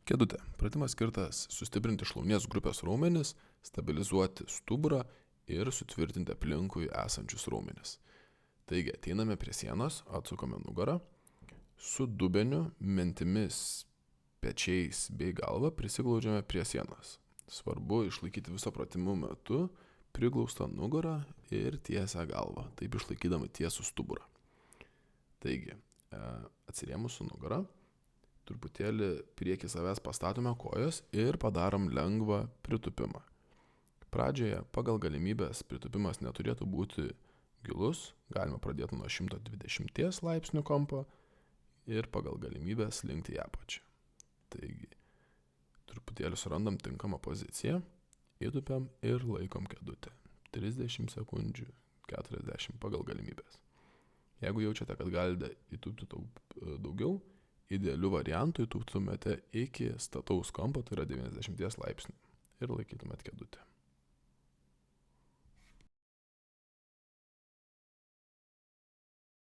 Kėdutė. Pratimas skirtas sustiprinti šlaunies grupės raumenis, stabilizuoti stuburą ir sutvirtinti aplinkui esančius raumenis. Taigi, ateiname prie sienos, atsukame nugarą, su dubeniu, mintimis, pečiais bei galva prisiglaudžiame prie sienos. Svarbu išlaikyti viso pratimų metu priglaustą nugarą ir tiesią galvą, taip išlaikydami tiesų stuburą. Taigi, atsirėmus su nugarą, truputėlį prieki savęs pastatome kojas ir padarom lengvą pritupimą. Pradžioje pagal galimybės pritupimas neturėtų būti gilus, galima pradėti nuo 120 laipsnių kampo ir pagal galimybę slinkti į apačią. Taigi, truputėlį surandam tinkamą poziciją, įtupiam ir laikom kėdutę. 30 sekundžių, 40 pagal galimybės. Jeigu jaučiate, kad galite įtupti daugiau, idealiu variantu įtuptumėte iki stataus kampo, tai yra 90 laipsnių ir laikytumėt kėdutę.